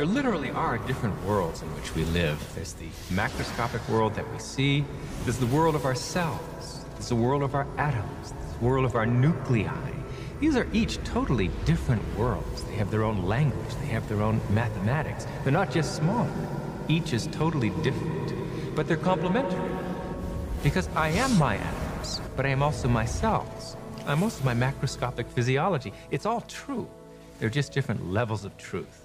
There literally are different worlds in which we live. There's the macroscopic world that we see. There's the world of our cells. There's the world of our atoms. There's the world of our nuclei. These are each totally different worlds. They have their own language. They have their own mathematics. They're not just smaller. Each is totally different, but they're complementary. Because I am my atoms, but I am also my cells. I'm also my macroscopic physiology. It's all true. They're just different levels of truth.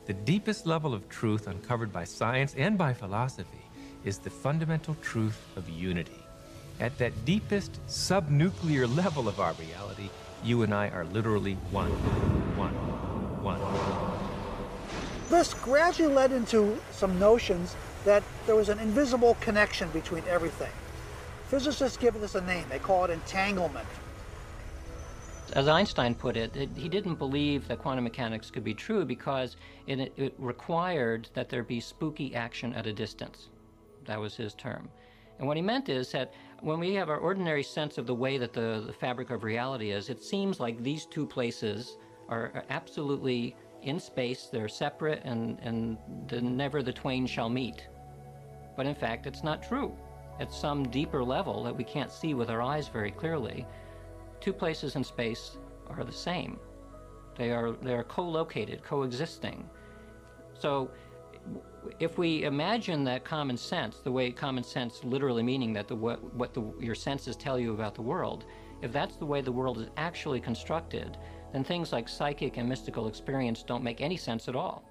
The deepest level of truth uncovered by science and by philosophy is the fundamental truth of unity. At that deepest subnuclear level of our reality, you and I are literally one. This gradually led into some notions that there was an invisible connection between everything. Physicists give this a name. They call it entanglement. As Einstein put it, he didn't believe that quantum mechanics could be true because it required that there be spooky action at a distance. That was his term. And what he meant is that when we have our ordinary sense of the way that the fabric of reality is, it seems like these two places are absolutely in space, they're separate, and never the twain shall meet. But in fact, it's not true. At some deeper level that we can't see with our eyes very clearly, two places in space are the same. They are co-located, coexisting. So if we imagine that common sense, the way common sense literally meaning that your senses tell you about the world, if that's the way the world is actually constructed, then things like psychic and mystical experience don't make any sense at all.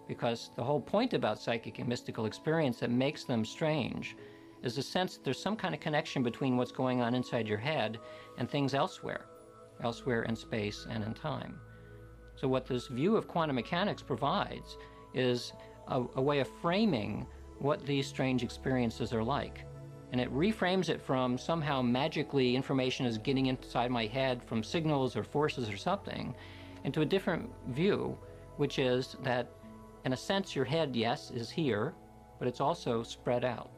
Because the whole point about psychic and mystical experience that makes them strange is the sense that there's some kind of connection between what's going on inside your head and things elsewhere in space and in time. So what this view of quantum mechanics provides is a way of framing what these strange experiences are like. And it reframes it from somehow magically information is getting inside my head from signals or forces or something into a different view, which is that in a sense your head, yes, is here, but it's also spread out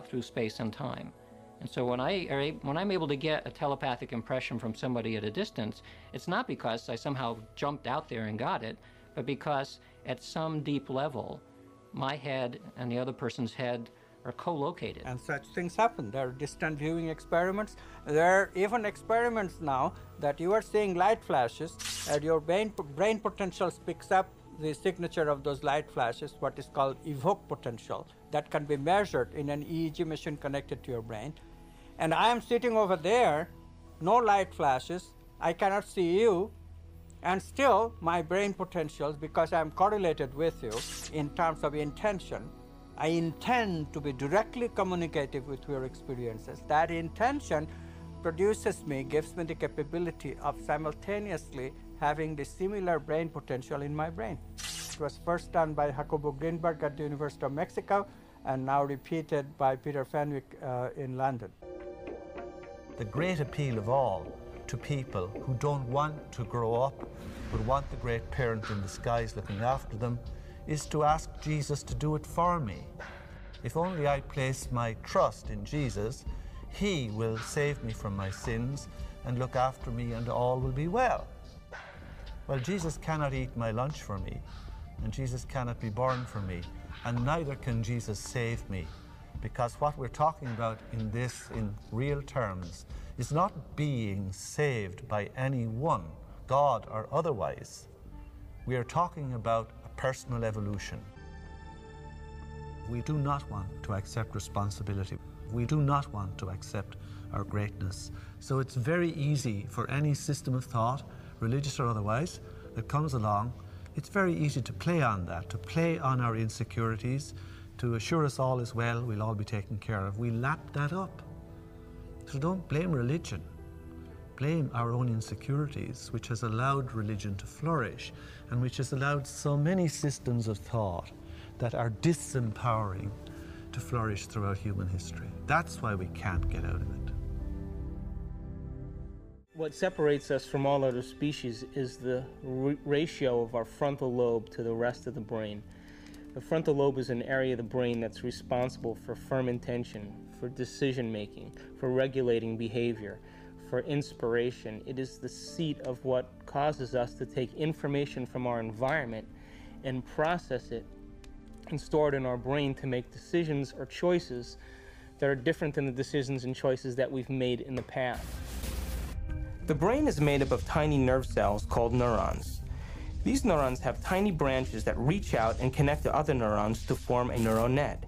through space and time. And so when I'm able to get a telepathic impression from somebody at a distance, it's not because I somehow jumped out there and got it, but because at some deep level, my head and the other person's head are co-located. And such things happen. There are distant viewing experiments. There are even experiments now that you are seeing light flashes and your brain potentials picks up the signature of those light flashes, what is called evoke potential, that can be measured in an EEG machine connected to your brain. And I am sitting over there, no light flashes, I cannot see you, and still my brain potentials, because I am correlated with you in terms of intention, I intend to be directly communicative with your experiences. That intention produces me, gives me the capability of simultaneously having the similar brain potential in my brain. It was first done by Jacobo Greenberg at the University of Mexico and now repeated by Peter Fenwick in London. The great appeal of all to people who don't want to grow up, but want the great parent in the skies looking after them, is to ask Jesus to do it for me. If only I place my trust in Jesus, He will save me from my sins and look after me, and all will be well. Well, Jesus cannot eat my lunch for me, and Jesus cannot be born for me, and neither can Jesus save me, because what we're talking about in real terms is not being saved by anyone, God or otherwise. We are talking about a personal evolution. We do not want to accept responsibility. We do not want to accept our greatness. So it's very easy for any system of thought, religious or otherwise, that comes along, it's very easy to play on that, to play on our insecurities, to assure us all is well, we'll all be taken care of. We lap that up. So don't blame religion. Blame our own insecurities, which has allowed religion to flourish and which has allowed so many systems of thought that are disempowering to flourish throughout human history. That's why we can't get out of it. What separates us from all other species is the ratio of our frontal lobe to the rest of the brain. The frontal lobe is an area of the brain that's responsible for firm intention, for decision-making, for regulating behavior, for inspiration. It is the seat of what causes us to take information from our environment and process it and store it in our brain to make decisions or choices that are different than the decisions and choices that we've made in the past. The brain is made up of tiny nerve cells called neurons. These neurons have tiny branches that reach out and connect to other neurons to form a neural net.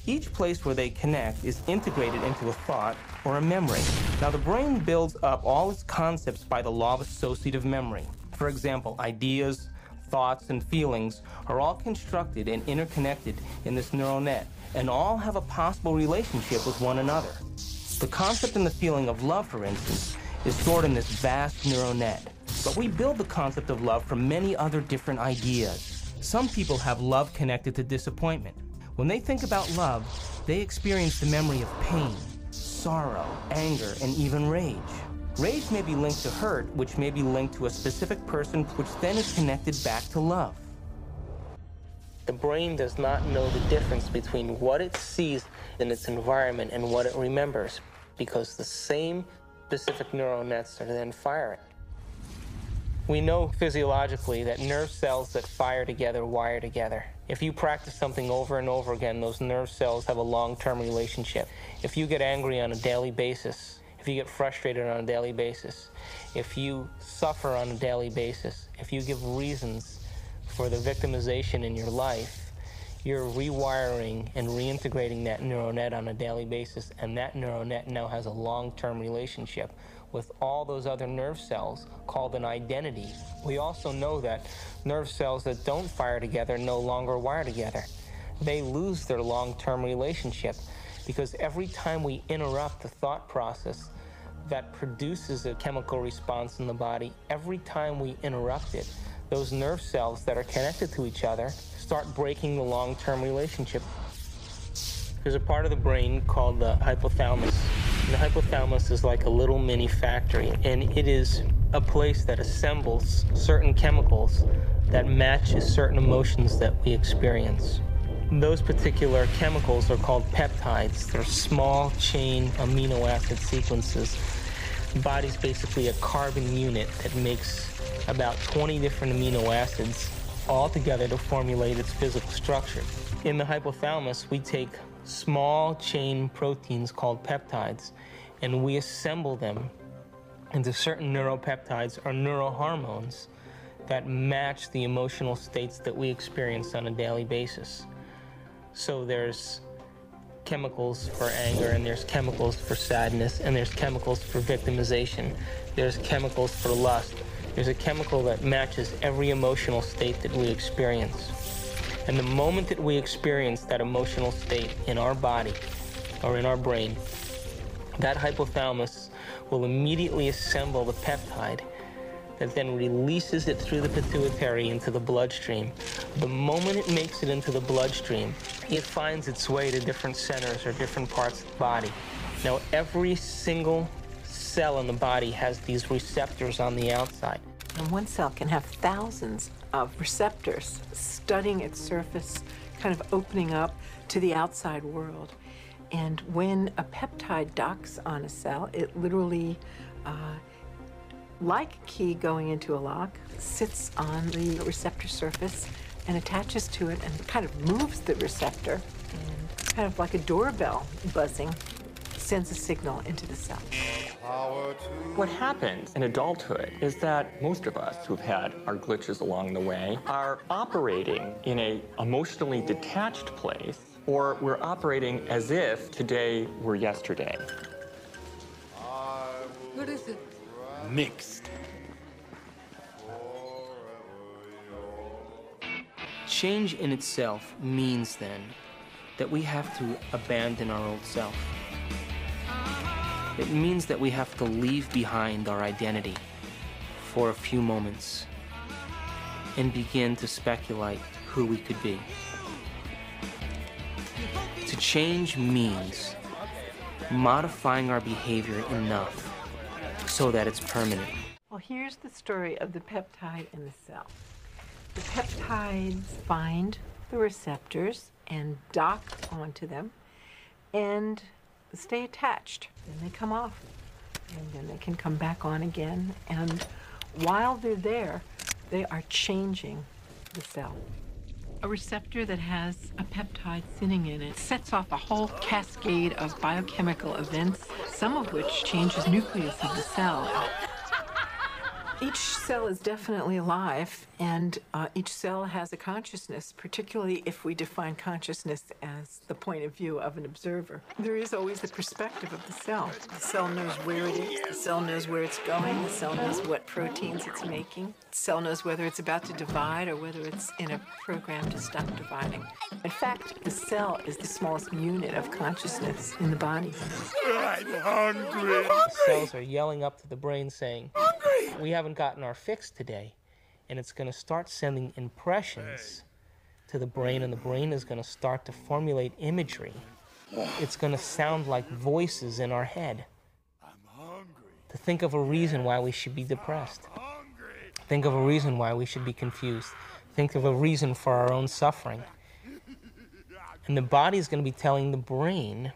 Each place where they connect is integrated into a thought or a memory. Now, the brain builds up all its concepts by the law of associative memory. For example, ideas, thoughts, and feelings are all constructed and interconnected in this neural net, and all have a possible relationship with one another. The concept and the feeling of love, for instance, is stored in this vast neural net. But we build the concept of love from many other different ideas. Some people have love connected to disappointment. When they think about love, they experience the memory of pain, sorrow, anger, and even rage. Rage may be linked to hurt, which may be linked to a specific person, which then is connected back to love. The brain does not know the difference between what it sees in its environment and what it remembers, because the same specific neural nets are then firing. We know physiologically that nerve cells that fire together wire together. If you practice something over and over again, those nerve cells have a long-term relationship. If you get angry on a daily basis, if you get frustrated on a daily basis, if you suffer on a daily basis, if you give reasons for the victimization in your life, you're rewiring and reintegrating that neural net on a daily basis, and that neural net now has a long-term relationship with all those other nerve cells called an identity. We also know that nerve cells that don't fire together no longer wire together. They lose their long-term relationship because every time we interrupt the thought process that produces a chemical response in the body, every time we interrupt it, those nerve cells that are connected to each other start breaking the long-term relationship. There's a part of the brain called the hypothalamus. And the hypothalamus is like a little mini factory, and it is a place that assembles certain chemicals that matches certain emotions that we experience. Those particular chemicals are called peptides. They're small chain amino acid sequences. The body's basically a carbon unit that makes about 20 different amino acids all together to formulate its physical structure. In the hypothalamus, we take small chain proteins called peptides, and we assemble them into certain neuropeptides or neurohormones that match the emotional states that we experience on a daily basis. So there's chemicals for anger, and there's chemicals for sadness, and there's chemicals for victimization. There's chemicals for lust. There's a chemical that matches every emotional state that we experience. And the moment that we experience that emotional state in our body or in our brain, that hypothalamus will immediately assemble the peptide that then releases it through the pituitary into the bloodstream. The moment it makes it into the bloodstream, it finds its way to different centers or different parts of the body. Now, every single cell in the body has these receptors on the outside. And one cell can have thousands of receptors studying its surface, kind of opening up to the outside world. And when a peptide docks on a cell, it literally, like a key going into a lock, sits on the receptor surface and attaches to it and kind of moves the receptor, and kind of like a doorbell buzzing, sends a signal into the cell. What happens in adulthood is that most of us who've had our glitches along the way are operating in an emotionally detached place, or we're operating as if today were yesterday. What is it? Mixed. Change in itself means then that we have to abandon our old self. It means that we have to leave behind our identity for a few moments and begin to speculate who we could be. To change means modifying our behavior enough so that it's permanent. Well, here's the story of the peptide in the cell. The peptides find the receptors and dock onto them and stay attached. Then they come off, and then they can come back on again. And while they're there, they are changing the cell. A receptor that has a peptide sitting in it sets off a whole cascade of biochemical events, some of which changes the nucleus of the cell. Each cell is definitely alive, and each cell has a consciousness, particularly if we define consciousness as the point of view of an observer. There is always the perspective of the cell. The cell knows where it is, the cell knows where it's going, the cell knows what proteins it's making, the cell knows whether it's about to divide or whether it's in a program to stop dividing. In fact, the cell is the smallest unit of consciousness in the body. I'm hungry. The cells are yelling up to the brain saying, hungry! We haven't gotten our fix today. And it's going to start sending impressions to the brain, and the brain is going to start to formulate imagery. It's going to sound like voices in our head. I'm hungry. To think of a reason why we should be depressed. Think of a reason why we should be confused. Think of a reason for our own suffering. And the body is going to be telling the brain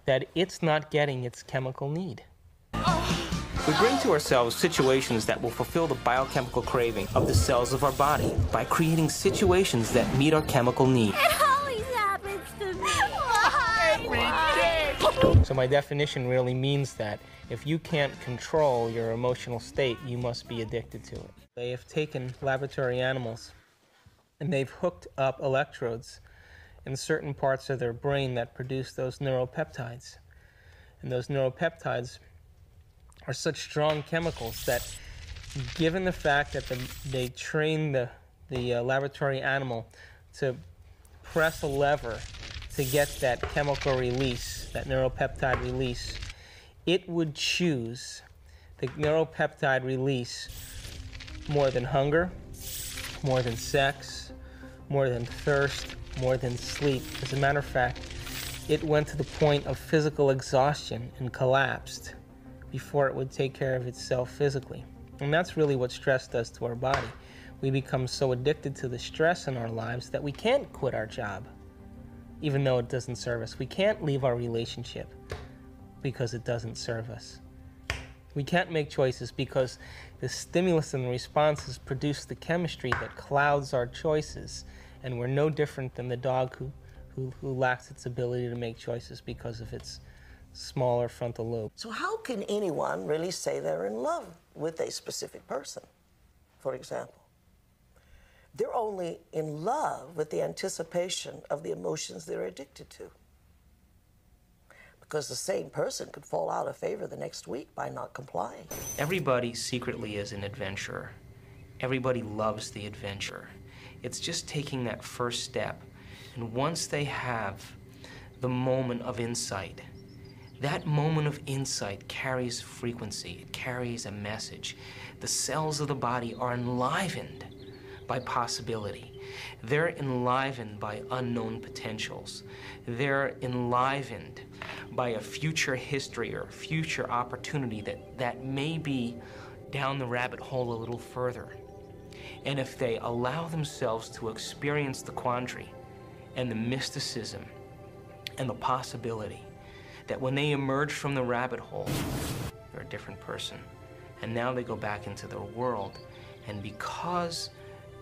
that it's not getting its chemical need. We bring to ourselves situations that will fulfill the biochemical craving of the cells of our body by creating situations that meet our chemical need. It always happens to me. Every day. So my definition really means that if you can't control your emotional state, you must be addicted to it. They have taken laboratory animals and they've hooked up electrodes in certain parts of their brain that produce those neuropeptides. And those neuropeptides are such strong chemicals that, given the fact that they train the laboratory animal to press a lever to get that chemical release, that neuropeptide release, it would choose the neuropeptide release more than hunger, more than sex, more than thirst, more than sleep. As a matter of fact, it went to the point of physical exhaustion and collapsed before it would take care of itself physically. And that's really what stress does to our body. We become so addicted to the stress in our lives that we can't quit our job, even though it doesn't serve us. We can't leave our relationship because it doesn't serve us. We can't make choices because the stimulus and the responses produce the chemistry that clouds our choices, and we're no different than the dog who lacks its ability to make choices because of its smaller frontal lobe. So how can anyone really say they're in love with a specific person, for example? They're only in love with the anticipation of the emotions they're addicted to. Because the same person could fall out of favor the next week by not complying. Everybody secretly is an adventurer. Everybody loves the adventure. It's just taking that first step. And once they have the moment of insight, that moment of insight carries frequency, it carries a message. The cells of the body are enlivened by possibility. They're enlivened by unknown potentials. They're enlivened by a future history or future opportunity that may be down the rabbit hole a little further. And if they allow themselves to experience the quandary and the mysticism and the possibility, that when they emerge from the rabbit hole, they're a different person. And now they go back into their world. And because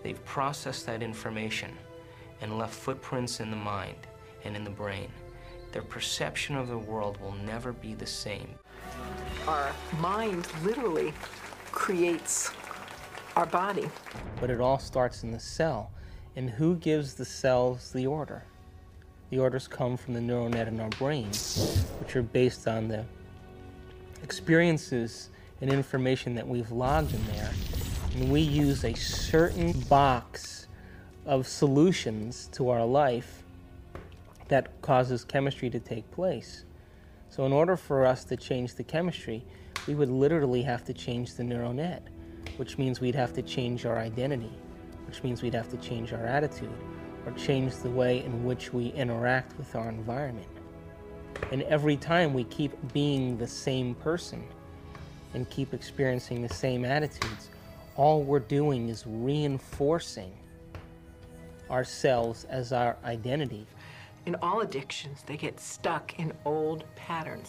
they've processed that information and left footprints in the mind and in the brain, their perception of the world will never be the same. Our mind literally creates our body. But it all starts in the cell. And who gives the cells the order? The orders come from the neural net in our brain, which are based on the experiences and information that we've logged in there. And we use a certain box of solutions to our life that causes chemistry to take place. So in order for us to change the chemistry, we would literally have to change the neural net, which means we'd have to change our identity, which means we'd have to change our attitude, or change the way in which we interact with our environment. And every time we keep being the same person and keep experiencing the same attitudes, all we're doing is reinforcing ourselves as our identity. In all addictions, they get stuck in old patterns.